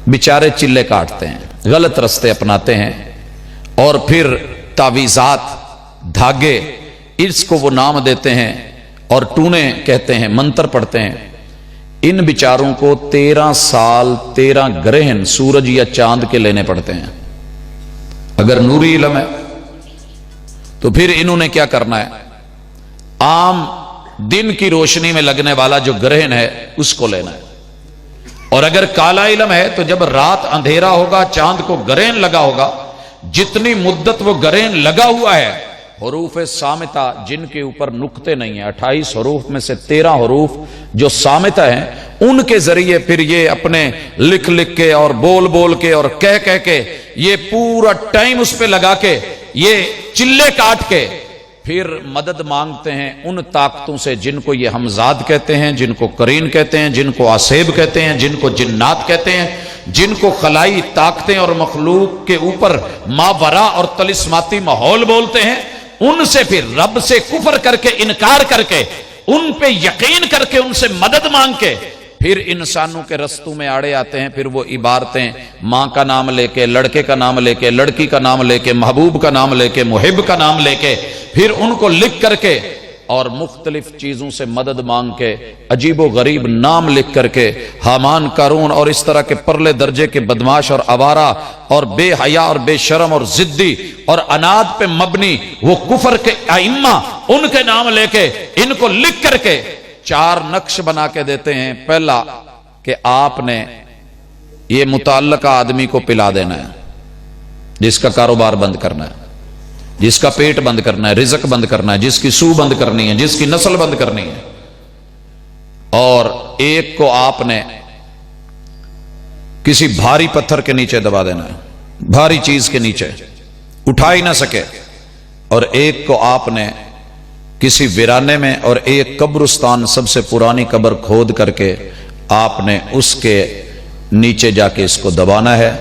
बेचारे चिल्ले काटते हैं, गलत रास्ते अपनाते हैं और फिर तावीज़ात, धागे, इसको वो नाम देते हैं और टूने कहते हैं, मंत्र पढ़ते हैं। इन बिचारों को 13 साल 13 ग्रहण सूरज या चांद के लेने पड़ते हैं। अगर नूरी इल्म है तो फिर इन्होंने क्या करना है, आम दिन की रोशनी में लगने वाला जो ग्रहण है उसको लेना है। और अगर काला इल्म है तो जब रात अंधेरा होगा, चांद को ग्रहण लगा होगा, जितनी मुद्दत वो ग्रहण लगा हुआ है, हरूफ सामिता जिनके ऊपर नुक्ते नहीं है, 28 हरूफ में से 13 हरूफ जो सामिता हैं, उनके जरिए फिर ये अपने लिख लिख के और बोल बोल के और कह कह के ये पूरा टाइम उस पे लगा के ये चिल्ले काट के फिर मदद मांगते हैं उन ताकतों से जिनको ये हमजाद कहते हैं, जिनको करीन कहते हैं, जिनको आसेब कहते हैं, जिनको जिन्नात कहते हैं, जिनको खलाई ताकतें और मखलूक के ऊपर मावरा और तलिस्माती माहौल बोलते हैं। उनसे फिर रब से कुफर करके, इनकार करके, उन पे यकीन करके, उनसे मदद मांग के फिर इंसानों के रस्तों में आड़े आते हैं। फिर वो इबारतें माँ का नाम लेके, लड़के का नाम लेके, लड़की का नाम लेके, महबूब का नाम लेके, मुहिब का नाम लेके, फिर उनको लिख करके और मुख्तलिफ चीजों से मदद मांग के, अजीबो गरीब नाम लिख करके, हामान, कारून और इस तरह के परले दर्जे के बदमाश और आवारा और बेहया और बेशरम और जिद्दी और अनाद पे मबनी वो कुफर के आइम्मा, उनके नाम लेके इनको लिख करके 4 नक्श बना के देते हैं। पहला कि आपने ये मुताल्लका आदमी को पिला देना है, जिसका कारोबार बंद करना है, जिसका पेट बंद करना है, रिज़्क बंद करना है, जिसकी सूह बंद करनी है, जिसकी नस्ल बंद करनी है। और एक को आपने किसी भारी पत्थर के नीचे दबा देना है, भारी चीज के नीचे उठा ही ना सके। और एक को आपने किसी वीराने में और एक कब्रिस्तान, सबसे पुरानी कब्र खोद करके आपने उसके नीचे जाके इसको दबाना है।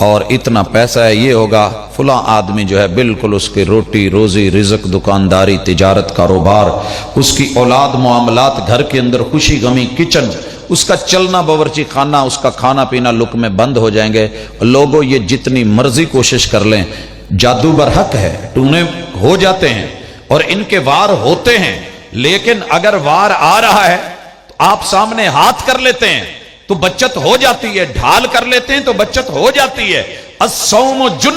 और इतना पैसा है, ये होगा, फला आदमी जो है बिल्कुल उसकी रोटी रोजी, रिज़्क, दुकानदारी, तिजारत, कारोबार, उसकी औलाद, मामलात, घर के अंदर खुशी गमी, किचन, उसका चलना, बावर्ची खाना, उसका खाना पीना लुक में बंद हो जाएंगे। लोगों ये जितनी मर्जी कोशिश कर लें, जादू बरहक है, टूने हो जाते हैं और इनके वार होते हैं। लेकिन अगर वार आ रहा है तो आप सामने हाथ कर लेते हैं तो बचत हो जाती है, ढाल कर लेते हैं तो बचत हो जाती है। अस्सौम जुन